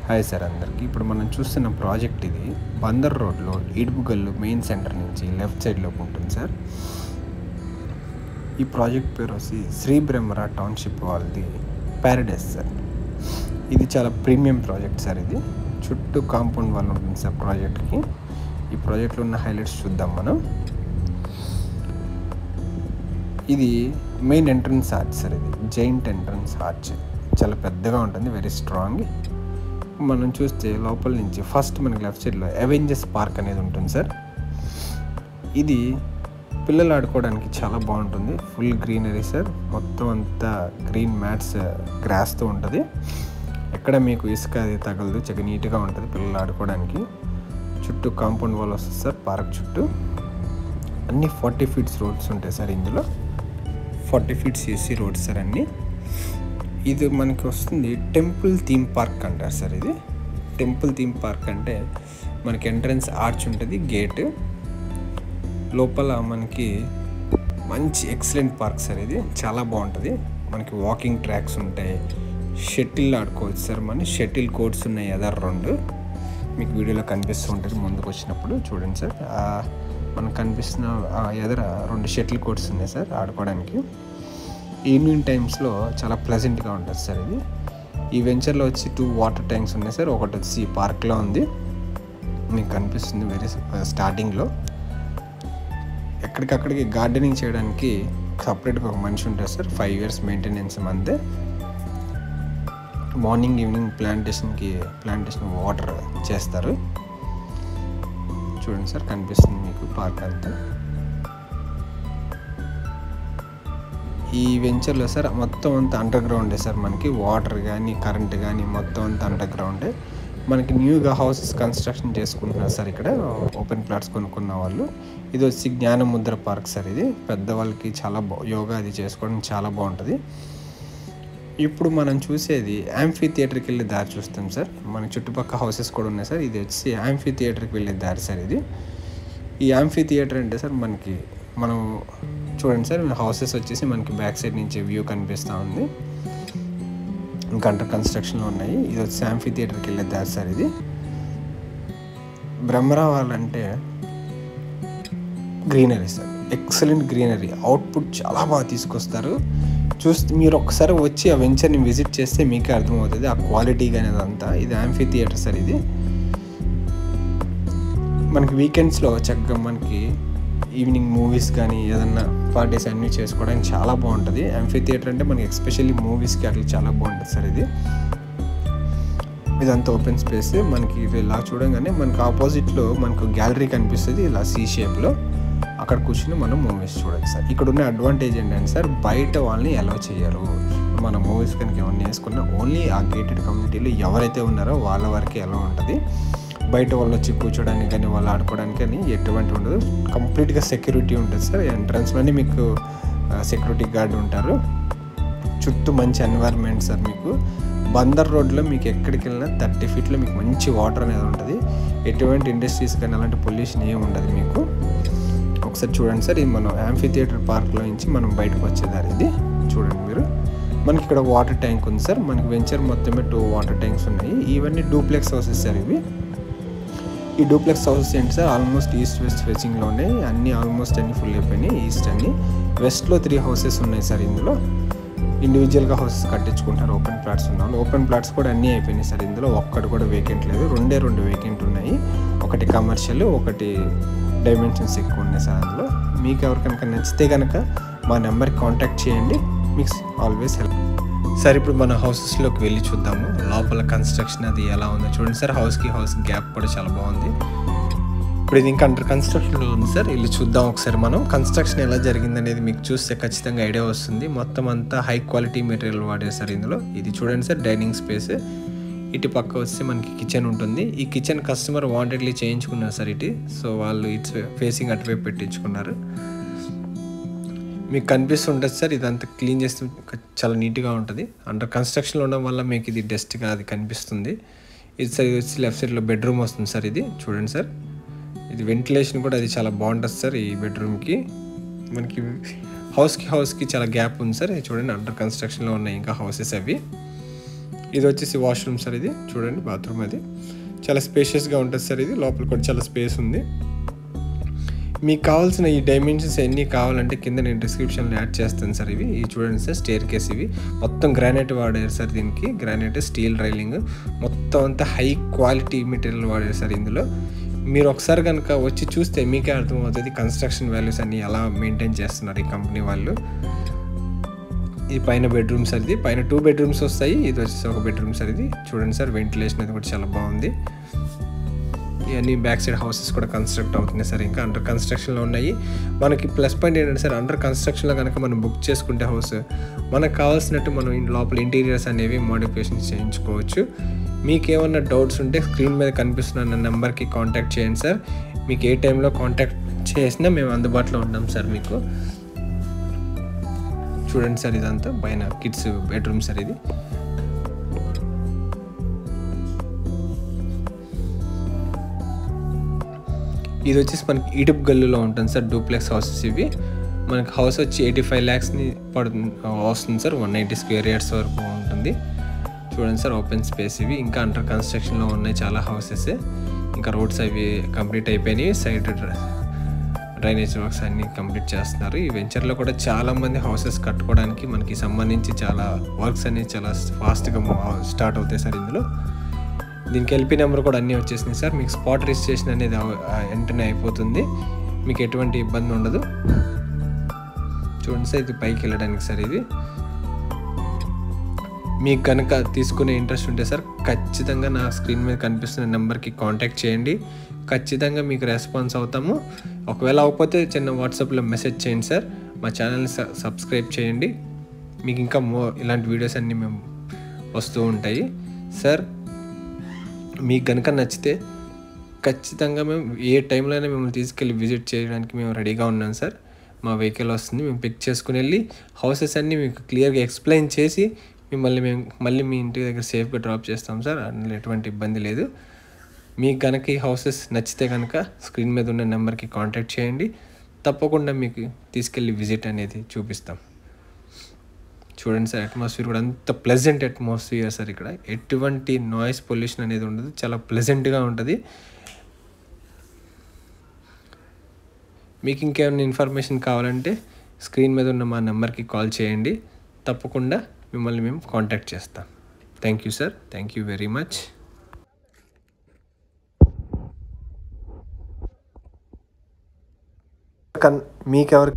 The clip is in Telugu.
హాయ్ సార్ అందరికీ. ఇప్పుడు మనం చూస్తున్న ప్రాజెక్ట్ ఇది బందర్ రోడ్లో ఇడుపుగల్లు మెయిన్ సెంటర్ నుంచి లెఫ్ట్ సైడ్లోకి ఉంటుంది సార్. ఈ ప్రాజెక్ట్ పేరు వచ్చి శ్రీ బ్రహ్మరా టౌన్షిప్ వాళ్ళది ప్యారడైస్ సార్. ఇది చాలా ప్రీమియం ప్రాజెక్ట్ సార్. ఇది చుట్టూ కాంపౌండ్ వాళ్ళు ఉంటుంది సార్ ప్రాజెక్ట్కి. ఈ ప్రాజెక్ట్లో ఉన్న హైలైట్స్ చూద్దాం మనం. ఇది మెయిన్ ఎంట్రన్స్ ఆర్చ్ సార్. ఇది జైంట్ ఎంట్రన్స్ ఆర్చ్, చాలా పెద్దగా ఉంటుంది, వెరీ స్ట్రాంగ్. మనం చూస్తే లోపల నుంచి ఫస్ట్ మనకి లెఫ్ట్ సైడ్లో అవెంజర్స్ పార్క్ అనేది ఉంటుంది సార్. ఇది పిల్లలు ఆడుకోవడానికి చాలా బాగుంటుంది, ఫుల్ గ్రీనరీ సార్. మొత్తం అంతా గ్రీన్ మ్యాట్స్ గ్రాస్తో ఉంటుంది, ఎక్కడ మీకు ఇసుక అది తగలదు, చాలా నీట్గా ఉంటుంది పిల్లలు ఆడుకోవడానికి. చుట్టూ కాంపౌండ్ వాల్ వస్తుంది సార్ పార్క్ చుట్టూ. అన్నీ 40 feet రోడ్స్ ఉంటాయి సార్. ఇందులో 40 feet CC రోడ్స్ సార్ అన్నీ. ఇది మనకి వస్తుంది టెంపుల్ థీమ్ పార్క్ అంటారు సార్. ఇది టెంపుల్ థీమ్ పార్క్ అంటే మనకి ఎంట్రన్స్ ఆర్చ్ ఉంటుంది, గేట్ లోపల మనకి మంచి ఎక్సలెంట్ పార్క్ సార్. ఇది చాలా బాగుంటుంది. మనకి వాకింగ్ ట్రాక్స్ ఉంటాయి, షటిల్ ఆడుకోవచ్చు సార్. మన షటిల్ కోర్ట్స్ ఉన్నాయి ఎదర్ 2, మీకు వీడియోలో కనిపిస్తూ ఉంటుంది ముందుకు వచ్చినప్పుడు చూడండి సార్. మనకు కనిపిస్తున్న ఎదర 2 షటిల్ కోర్ట్స్ ఉన్నాయి సార్ ఆడుకోవడానికి. ఈవినింగ్ టైమ్స్లో చాలా ప్లెజెంట్గా ఉంటుంది సార్. ఇది ఈ వెంచర్లో వచ్చి 2 వాటర్ ట్యాంక్స్ ఉన్నాయి సార్. ఒకటి వచ్చి పార్క్లో ఉంది, మీకు కనిపిస్తుంది వెరీ స్టార్టింగ్లో. ఎక్కడికక్కడికి గార్డెనింగ్ చేయడానికి సపరేట్గా ఒక మనిషి ఉంటారు సార్. 5 years మెయింటెనెన్స్ అంతే. మార్నింగ్ ఈవినింగ్ ప్లాంటేషన్ వాటర్ చేస్తారు. చూడండి సార్, కనిపిస్తుంది మీకు పార్క్ అంతా. ఈ వెంచర్లో సార్ మొత్తం అంతా అండర్ గ్రౌండే సార్. మనకి వాటర్ కానీ కరెంట్ కానీ మొత్తం అంతా అండర్ గ్రౌండే. మనకి న్యూగా హౌసెస్ కన్స్ట్రక్షన్ చేసుకుంటున్నారు సార్ ఇక్కడ, ఓపెన్ ప్లాట్స్ కొనుక్కున్న వాళ్ళు. ఇది వచ్చి జ్ఞానముద్ర పార్క్ సార్. ఇది పెద్దవాళ్ళకి చాలా యోగా అది చేసుకోవడం చాలా బాగుంటుంది. ఇప్పుడు మనం చూసేది యాంఫీ థియేటర్కి వెళ్ళే దారి చూస్తాం సార్. మన చుట్టుపక్కల హౌసెస్ కూడా ఉన్నాయి సార్. ఇది వచ్చి యాంఫీ థియేటర్కి వెళ్ళే దారి సార్. ఇది ఈ యాంఫీ థియేటర్ అంటే సార్ మనకి మనం చూడండి సార్, హౌసెస్ వచ్చేసి మనకి బ్యాక్ సైడ్ నుంచి వ్యూ కనిపిస్తూ ఉంది, ఇంకా అండర్ కన్స్ట్రక్షన్లో ఉన్నాయి. ఇది వచ్చి యాంఫీ థియేటర్కి వెళ్ళే దారి సార్. ఇది బ్రహ్మరా వాళ్ళంటే greenery sir, excellent greenery, output చాలా బాగా తీసుకొస్తారు. మీరు ఒకసారి వచ్చి ఆ వెంచర్ని విజిట్ చేస్తే మీకే అర్థమవుతుంది ఆ క్వాలిటీ కానీ అదంతా. ఇది యాంఫీ థియేటర్ సార్. ఇది మనకి వీకెండ్స్లో చక్కగా మనకి ఈవినింగ్ మూవీస్ కానీ ఏదన్నా పార్టీస్ అన్నీ చేసుకోవడానికి చాలా బాగుంటుంది. యాంఫీ థియేటర్ అంటే మనకి ఎస్పెషల్లీ మూవీస్కి అట్లా చాలా బాగుంటుంది సార్. ఇదంతా ఓపెన్ స్పేస్. మనకి ఇలా చూడంగానే మనకి ఆపోజిట్లో మనకు గ్యాలరీ కనిపిస్తుంది ఇలా C షేప్లో. అక్కడ కూర్చుని మనం మూవీస్ చూడొచ్చు సార్. ఇక్కడ ఉన్న అడ్వాంటేజ్ ఏంటంటే సార్, బయట వాళ్ళని అలౌ చేయరు. మన మూవీస్ కనుక ఏమన్నా వేసుకున్నా ఓన్లీ ఆ గేటెడ్ కమ్యూనిటీలో ఎవరైతే ఉన్నారో వాళ్ళ వరకే అలౌ ఉంటుంది. బయట వాళ్ళు వచ్చి కూర్చోడానికి కానీ వాళ్ళు ఆడుకోవడానికి కానీ ఎటువంటి ఉండదు. కంప్లీట్గా సెక్యూరిటీ ఉంటుంది సార్. ఎంట్రన్స్లోనే మీకు సెక్యూరిటీ గార్డ్ ఉంటారు. చుట్టూ మంచి ఎన్వైర్న్మెంట్ సార్. మీకు బందర్ రోడ్లో మీకు ఎక్కడికి వెళ్ళినా 30 feetలో మీకు మంచి వాటర్ అనేది ఉంటుంది. ఎటువంటి ఇండస్ట్రీస్ కానీ అలాంటి పొల్యూషన్ ఏమి ఉండదు మీకు. ఒకసారి చూడండి సార్, ఇది మనం యాంఫీ థియేటర్ పార్క్లో నుంచి మనం బయటకు వచ్చేదారు. ఇది చూడండి మీరు. మనకి ఇక్కడ వాటర్ ట్యాంక్ ఉంది సార్. మనకి వెంచర్ మొత్తమే 2 వాటర్ ట్యాంక్స్ ఉన్నాయి. ఇవన్నీ డూప్లెక్స్ హౌసెస్ సార్. ఈ డూప్లెక్స్ హౌసెస్ ఏంటి సార్, ఆల్మోస్ట్ ఈస్ట్ వెస్ట్ ఫేసింగ్లో ఉన్నాయి. ఆల్మోస్ట్ అన్ని ఫుల్ అయిపోయినాయి. ఈస్ట్ అన్ని, వెస్ట్లో 3 houses ఉన్నాయి సార్. ఇందులో ఇండివిజువల్గా హౌసెస్ కట్టించుకుంటారు. ఓపెన్ ప్లాట్స్ ఉన్నాయి. ఓపెన్ ప్లాట్స్ కూడా అన్నీ అయిపోయినాయి సార్. ఇందులో ఒక్కటి కూడా వేకెంట్ లేదు. 2 వేకెంట్ ఉన్నాయి. ఒకటి కమర్షియల్, ఒకటి డైమెన్షన్స్ ఎక్కువ ఉన్నాయి సార్. అందులో మీకు ఎవరికైనా నచ్చితే కనుక మా నెంబర్కి కాంటాక్ట్ చేయండి, మీకు ఆల్వేస్ హెల్ప్ సార్. ఇప్పుడు మన హౌసెస్లోకి వెళ్ళి చూద్దాము లోపల కన్స్ట్రక్షన్ అది ఎలా ఉందో. చూడండి సార్, హౌస్ గ్యాప్ కూడా చాలా బాగుంది. ఇప్పుడు ఇది ఇంకా అండర్ కన్స్ట్రక్షన్లో ఉంది సార్. వెళ్ళి చూద్దాం ఒకసారి మనం కన్స్ట్రక్షన్ ఎలా జరిగింది అనేది. మీకు చూస్తే ఖచ్చితంగా ఐడియా వస్తుంది. మొత్తం అంతా హై క్వాలిటీ మెటీరియల్ వాడారు సార్ ఇందులో. ఇది చూడండి సార్, డైనింగ్ స్పేస్. ఇటు పక్క వస్తే మనకి కిచెన్ ఉంటుంది. ఈ కిచెన్ కస్టమర్ వాంటెడ్లీ చేయించుకున్నారు సార్ ఇటు. సో వాళ్ళు ఇట్స్ ఫేసింగ్ అటువైపు పెట్టించుకున్నారు. మీకు కనిపిస్తుంటుంది సార్, ఇదంతా క్లీన్ చేస్తే చాలా నీట్గా ఉంటుంది. అండర్ కన్స్ట్రక్షన్లో ఉండడం వల్ల మీకు ఇది డస్ట్గా అది కనిపిస్తుంది. ఇది సార్ వచ్చి లెఫ్ట్ సైడ్లో బెడ్రూమ్ వస్తుంది సార్. ఇది చూడండి సార్, ఇది వెంటిలేషన్ కూడా అది చాలా బాగుంటుంది సార్. ఈ బెడ్రూమ్కి మనకి హౌస్కి చాలా గ్యాప్ ఉంది సార్. చూడండి, అండర్ కన్స్ట్రక్షన్లో ఉన్నాయి ఇంకా హౌసెస్ అవి. ఇది వచ్చేసి వాష్రూమ్ సార్. ఇది చూడండి బాత్రూమ్, అది చాలా స్పేషియస్గా ఉంటుంది సార్. ఇది లోపల కూడా చాలా స్పేస్ ఉంది. మీకు కావాల్సిన ఈ డైమెన్షన్స్ ఎన్ని కావాలంటే కింద నేను డిస్క్రిప్షన్లో యాడ్ చేస్తాను సార్. ఇవి చూడండి సార్, స్టేర్ కేస్ ఇవి మొత్తం గ్రానైట్ వాడారు సార్. దీనికి గ్రానైట్, స్టీల్ రైలింగ్ మొత్తం అంతా హై క్వాలిటీ మెటీరియల్ వాడారు సార్. ఇందులో మీరు ఒకసారి కనుక వచ్చి చూస్తే మీకే అర్థమవుతుంది కన్స్ట్రక్షన్ వాల్యూస్ అన్ని ఎలా మెయింటైన్ చేస్తున్నారు ఈ కంపెనీ వాళ్ళు. ఈ పైన బెడ్రూమ్ సార్. ఇది పైన 2 బెడ్రూమ్స్ వస్తాయి. ఇది వచ్చేసి ఒక బెడ్రూమ్ సార్. ఇది చూడండి సార్, వెంటిలేషన్ అది కూడా చాలా బాగుంది. ఇవన్నీ బ్యాక్ సైడ్ హౌసెస్ కూడా కన్స్ట్రక్ట్ అవుతున్నాయి సార్, ఇంకా అండర్ కన్స్ట్రక్షన్లో ఉన్నాయి. మనకి ప్లస్ పాయింట్ ఏంటంటే సార్, అండర్ కన్స్ట్రక్షన్లో కనుక మనం బుక్ చేసుకుంటే హౌస్ మనకు కావాల్సినట్టు మనం లోపల ఇంటీరియర్స్ అనేవి మోడిఫికేషన్ చేయించుకోవచ్చు. మీకు ఏమన్నా డౌట్స్ ఉంటే స్క్రీన్ మీద కనిపిస్తున్న నెంబర్కి కాంటాక్ట్ చేయండి సార్. మీకు ఏ టైంలో కాంటాక్ట్ చేసినా మేము అందుబాటులో ఉంటాం సార్ మీకు. చూడండి సార్, ఇదంతా పైన కిడ్స్ బెడ్రూమ్ సార్. ఇది వచ్చేసి మనకి ఈడుపు గల్లులో ఉంటుంది సార్, డూప్లెక్స్ హౌసెస్ ఇవి. మనకి హౌస్ వచ్చి 85 lakhsని వస్తుంది సార్. 190 square yards వరకు ఉంటుంది. చూడండి సార్, ఓపెన్ స్పేస్ ఇవి. ఇంకా అండర్ కన్స్ట్రక్షన్లో ఉన్నాయి చాలా హౌసెస్. ఇంకా రోడ్స్ అవి కంప్లీట్ అయిపోయినాయి. సైడ్ డ్రైనేజ్ వర్క్స్ అన్నీ కంప్లీట్ చేస్తున్నారు. ఈ వెంచర్లో కూడా చాలామంది హౌసెస్ కట్టుకోవడానికి మనకి సంబంధించి చాలా వర్క్స్ అనేవి చాలా ఫాస్ట్గా స్టార్ట్ అవుతాయి సార్. ఇందులో దీనికి ఎల్పీ నెంబర్ కూడా అన్నీ వచ్చేసినాయి సార్. మీకు స్పాట్ రిజిస్ట్రేషన్ అనేది వెంటనే అయిపోతుంది, మీకు ఎటువంటి ఇబ్బంది ఉండదు. చూడండి సార్, ఇది పైకి వెళ్ళడానికి సార్. ఇది మీకు కనుక తీసుకునే ఇంట్రెస్ట్ ఉంటే సార్ ఖచ్చితంగా నా స్క్రీన్ మీద కనిపిస్తున్న నెంబర్కి కాంటాక్ట్ చేయండి. ఖచ్చితంగా మీకు రెస్పాన్స్ అవుతాము. ఒకవేళ అవ్వకపోతే చిన్న వాట్సాప్లో మెసేజ్ చేయండి సార్. మా ఛానల్ని సబ్స్క్రైబ్ చేయండి. మీకు ఇంకా ఇలాంటి వీడియోస్ అన్నీ మేము వస్తూ ఉంటాయి సార్. మీకు కనుక నచ్చితే ఖచ్చితంగా మేము ఏ టైంలో అయినా మిమ్మల్ని తీసుకెళ్ళి విజిట్ చేయడానికి మేము రెడీగా ఉన్నాం సార్. మా వెహికల్ వస్తుంది, మేము పిక్ చేసుకుని వెళ్ళి హౌసెస్ అన్నీ మీకు క్లియర్గా ఎక్స్ప్లెయిన్ చేసి మళ్ళీ మీ ఇంటి దగ్గర సేఫ్గా డ్రాప్ చేస్తాం సార్. అందులో ఎటువంటి ఇబ్బంది లేదు. మీకు కనుక ఈ హౌసెస్ నచ్చితే కనుక స్క్రీన్ మీద ఉన్న నెంబర్కి కాంటాక్ట్ చేయండి. తప్పకుండా మీకు తీసుకెళ్ళి విజిట్ అనేది చూపిస్తాం. చూడండి సార్, అట్మాస్ఫియర్ కూడా అంత ప్లెజెంట్ అట్మాస్ఫియర్ సార్. ఇక్కడ ఎటువంటి నాయిస్ పొల్యూషన్ అనేది ఉండదు, చాలా ప్లెజెంట్గా ఉంటుంది. మీకు ఇంకేమైనా ఇన్ఫర్మేషన్ కావాలంటే స్క్రీన్ మీద ఉన్న మా నెంబర్కి కాల్ చేయండి. తప్పకుండా మిమ్మల్ని మేము కాంటాక్ట్ చేస్తాం. Thank you sir, thank you very much. మీకెవరికి